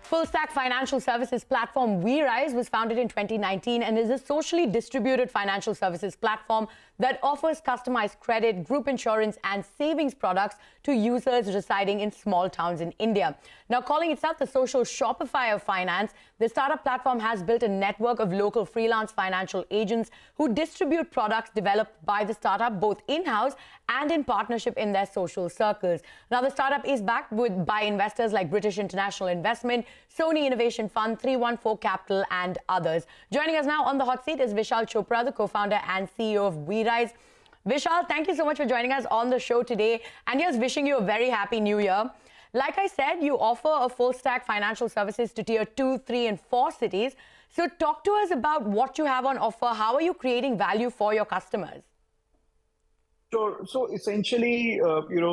Full-stack financial services platform WeRise was founded in 2019 and is a socially distributed financial services platform that offers customized credit, group insurance and savings products to users residing in small towns in India. Now, calling itself the social Shopify of finance, the startup platform has built a network of local freelance financial agents who distribute products developed by the startup both in-house and in partnership in their social circles. Now, the startup is backed by investors like British International Investment, Sony Innovation Fund, 314 Capital and others. Joining us now on the hot seat is Vishal Chopra, the co-founder and CEO of WeRise. Vishal, thank you so much for joining us on the show today. And yes, wishing you a very happy new year. Like I said, you offer a full stack financial services to tier 2, 3 and 4 cities. So talk to us about what you have on offer. How are you creating value for your customers? Sure. So essentially,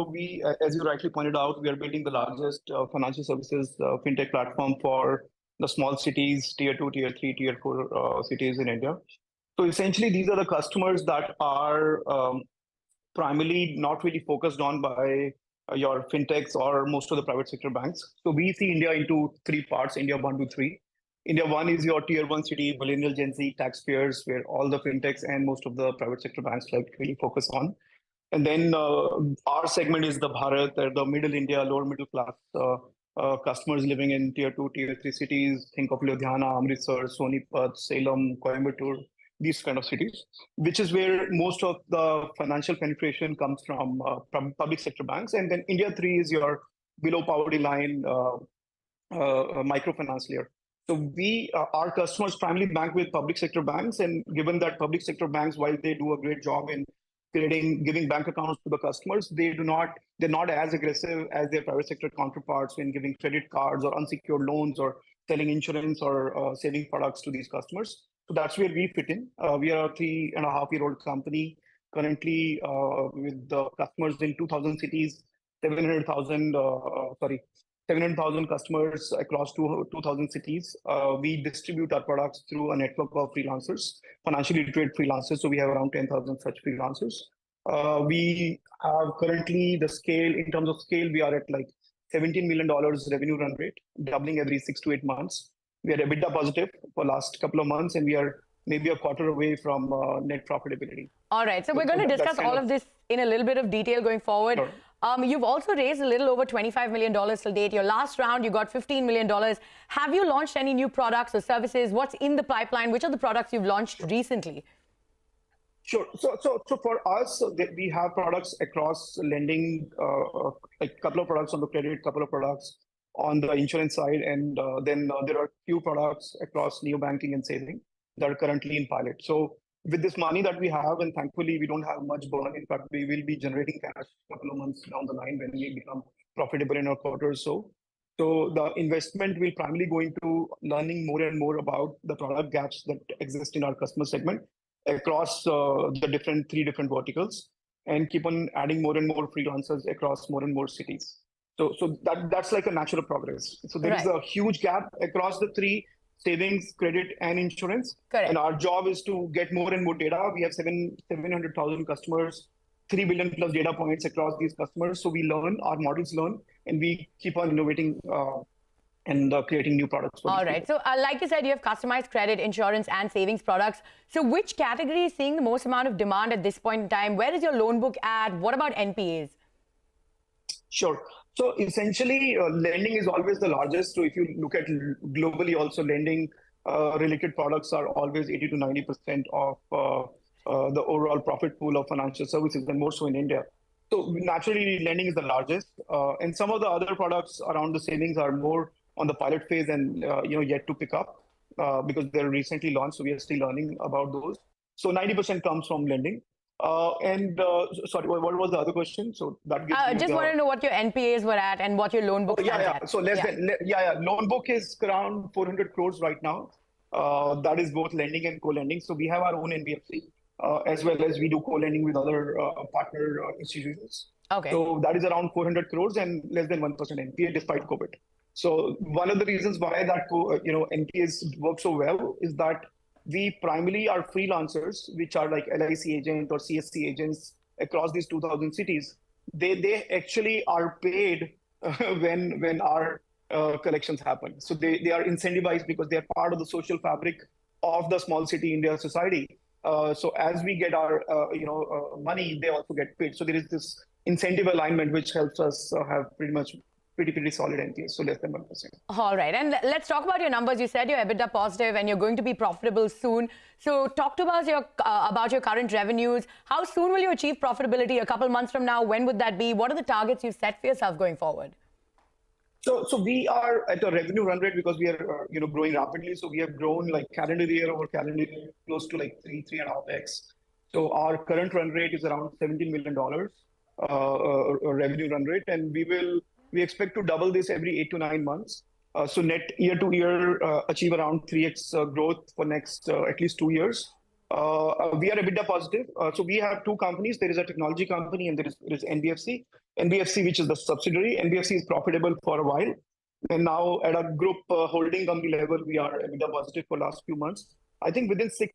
we, as you rightly pointed out, we are building the largest financial services fintech platform for the small cities, tier 2, tier 3, tier 4 cities in India. So essentially, these are the customers that are primarily not really focused on by your fintechs or most of the private sector banks. So we see India into 3 parts, India 1 to 3. India 1 is your tier 1 city, millennial Gen Z taxpayers, where all the fintechs and most of the private sector banks like really focus on. And then our segment is the Bharat, the middle India, lower middle class customers living in tier 2, tier 3 cities. Think of Ludhiana, Amritsar, Sonipat, Salem, Coimbatore, these kind of cities, which is where most of the financial penetration comes from public sector banks. And then India 3 is your below poverty line microfinance layer. So our customers primarily bank with public sector banks, and given that public sector banks, while they do a great job in giving bank accounts to the customers, they're not as aggressive as their private sector counterparts in giving credit cards or unsecured loans or selling insurance or saving products to these customers. So that's where we fit in. We are a 3.5-year-old company currently with the customers in 2,000 cities, 700,000 customers across 2,000 cities. We distribute our products through a network of freelancers, financially literate freelancers. So we have around 10,000 such freelancers. We have currently the scale, in terms of scale, we are at like $17 million revenue run rate, doubling every 6 to 8 months. We are EBITDA positive for last couple of months, and we are maybe a quarter away from net profitability. All right, so we're going to discuss all of this in a little bit of detail going forward. Sure. You've also raised a little over $25 million till date. Your last round, you got $15 million. Have you launched any new products or services? What's in the pipeline? Which are the products you've launched recently? Sure. So for us, we have products across lending, like a couple of products on the credit, couple of products on the insurance side, and then there are few products across neobanking and saving that are currently in pilot. So with this money that we have, and thankfully we don't have much burn. In fact, we will be generating cash a couple of months down the line when we become profitable in a quarter or so. So the investment will primarily go into learning more and more about the product gaps that exist in our customer segment across the 3 different verticals, and keep on adding more and more freelancers across more and more cities. So that's like a natural progress. So there is a huge gap across the 3: savings, credit, and insurance. Correct. And our job is to get more and more data. We have 700,000 customers, 3 billion plus data points across these customers. So we learn, our models learn, and we keep on innovating and creating new products. All right. So like you said, you have customized credit, insurance, and savings products. So which category is seeing the most amount of demand at this point in time? Where is your loan book at? What about NPAs? Sure. So essentially, lending is always the largest. So if you look at globally, also lending related products are always 80 to 90% of the overall profit pool of financial services, and more so in India. So naturally, lending is the largest, and some of the other products around the savings are more on the pilot phase and yet to pick up because they're recently launched. So we are still learning about those. So 90% comes from lending. Sorry, what was the other question? So that gives just want to know what your NPAs were at and what your loan book stands at. So loan book is around 400 crores right now. That is both lending and co-lending. So we have our own NBFC as well as we do co-lending with other partner institutions. Okay. So that is around 400 crores and less than 1% NPA despite COVID. So one of the reasons why that NPAs work so well is that we primarily are freelancers, which are like LIC agent or CSC agents across these 2,000 cities. They actually are paid when our collections happen. So they are incentivized because they are part of the social fabric of the small city India society. So as we get our money, they also get paid. So there is this incentive alignment which helps us have pretty solid NPS, so less than 1%. All right, and let's talk about your numbers. You said you're EBITDA positive and you're going to be profitable soon. So talk to us about your current revenues. How soon will you achieve profitability? A couple months from now? When would that be? What are the targets you've set for yourself going forward? So we are at a revenue run rate because we are growing rapidly. So we have grown like calendar year over calendar year close to like 3.5x. So our current run rate is around $17 million revenue run rate, and we expect to double this every 8 to 9 months. So net year to year achieve around 3x growth for next at least 2 years. We are EBITDA positive. So we have two companies. There is a technology company and there is NBFC. NBFC, which is the subsidiary. NBFC is profitable for a while. And now at a group holding company level, we are EBITDA positive for last few months. I think within 3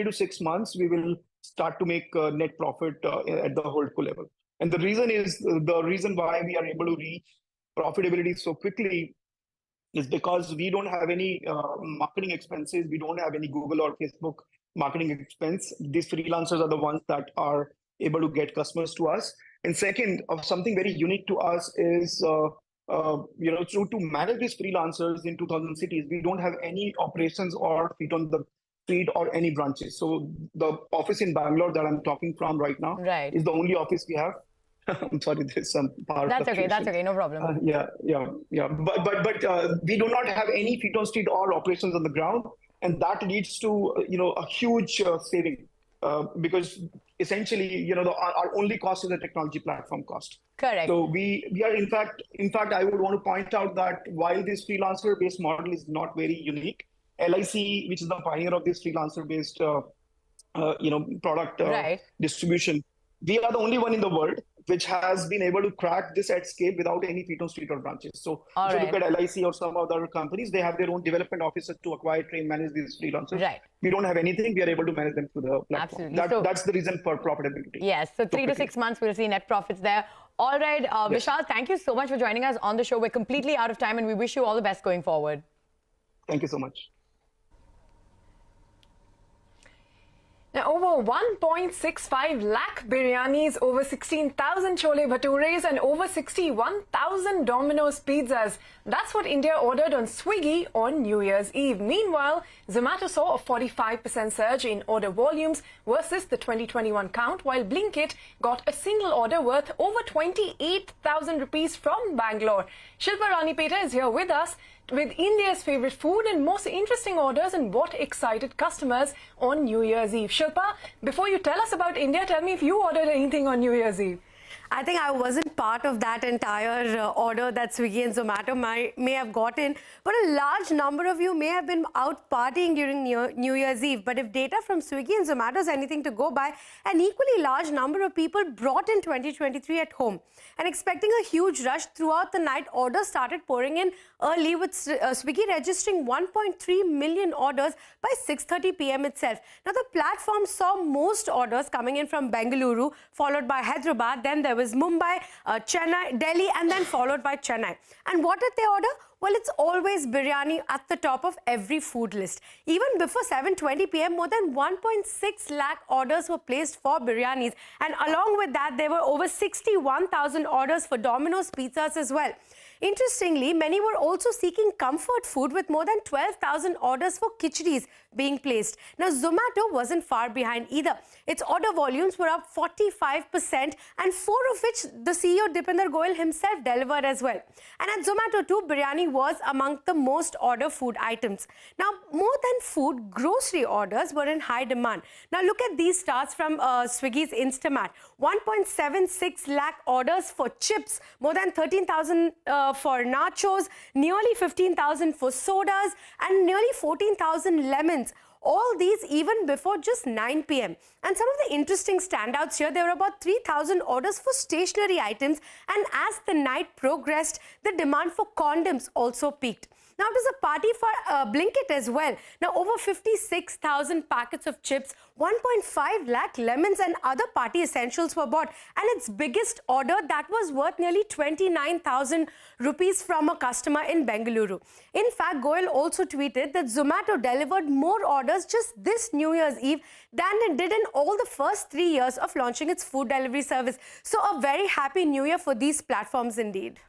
to 6 months, we will start to make net profit at the holdco level. And the reason why we are able to reach profitability so quickly is because we don't have any marketing expenses. We don't have any Google or Facebook marketing expense. These freelancers are the ones that are able to get customers to us. And second, something very unique to us is, to manage these freelancers in 2,000 cities, we don't have any operations or feet on the street or any branches. So the office in Bangalore that I'm talking from right now is the only office we have. I'm sorry, there's some power. That's okay, no problem. Yeah. But we do not have any feet on street or operations on the ground, and that leads to a huge saving because essentially our only cost is the technology platform cost. Correct. So we are in fact I would want to point out that while this freelancer based model is not very unique, LIC, which is the pioneer of this freelancer based product distribution, we are the only one in the world which has been able to crack this at scale without any feet on street or branches. So if you look at LIC or some other companies, they have their own development offices to acquire, train, manage these freelancers. Right. We don't have anything. We are able to manage them through the platform. Absolutely. That's the reason for profitability. Yes. So 3 to 6 months, we'll see net profits there. All right. Yes. Vishal, thank you so much for joining us on the show. We're completely out of time and we wish you all the best going forward. Thank you so much. Now, over 1.65 lakh biryanis, over 16,000 chole bhatures and over 61,000 Domino's pizzas. That's what India ordered on Swiggy on New Year's Eve. Meanwhile, Zomato saw a 45% surge in order volumes versus the 2021 count, while Blinkit got a single order worth over 28,000 rupees from Bangalore. Shilpa Ranipeta is here with us with India's favorite food and most interesting orders and what excited customers on New Year's Eve. Shilpa, before you tell us about India, tell me if you ordered anything on New Year's Eve. I think I wasn't part of that entire order that Swiggy and Zomato may have gotten, but a large number of you may have been out partying during New Year's Eve. But if data from Swiggy and Zomato is anything to go by, an equally large number of people brought in 2023 at home. And expecting a huge rush throughout the night, orders started pouring in early, with Swiggy registering 1.3 million orders by 6:30 p.m. itself. Now, the platform saw most orders coming in from Bengaluru, followed by Hyderabad. Then there was Mumbai, Chennai, Delhi, and then followed by Chennai. And what did they order? Well, it's always biryani at the top of every food list. Even before 7:20 p.m., more than 1.6 lakh orders were placed for biryanis. And along with that, there were over 61,000 orders for Domino's pizzas as well. Interestingly, many were also seeking comfort food, with more than 12,000 orders for khichdis being placed. Now, Zomato wasn't far behind either. Its order volumes were up 45%, and 4 of which the CEO Dipinder Goyal himself delivered as well. And at Zomato too, biryani was among the most ordered food items. Now, more than food, grocery orders were in high demand. Now, look at these stats from Swiggy's Instamat. 1.76 lakh orders for chips, more than 13,000 for nachos, nearly 15,000 for sodas, and nearly 14,000 lemons. All these even before just 9 p.m. And some of the interesting standouts here, there were about 3,000 orders for stationery items, and as the night progressed, the demand for condoms also peaked. Now, it was a party for Blinkit as well. Now, over 56,000 packets of chips, 1.5 lakh lemons and other party essentials were bought. And its biggest order, that was worth nearly 29,000 rupees from a customer in Bengaluru. In fact, Goyal also tweeted that Zomato delivered more orders just this New Year's Eve than it did in all the first 3 years of launching its food delivery service. So, a very happy New Year for these platforms indeed.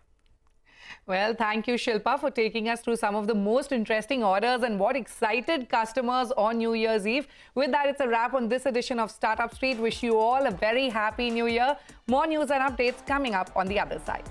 Well, thank you, Shilpa, for taking us through some of the most interesting orders and what excited customers on New Year's Eve. With that, it's a wrap on this edition of Startup Street. Wish you all a very happy New Year. More news and updates coming up on the other side.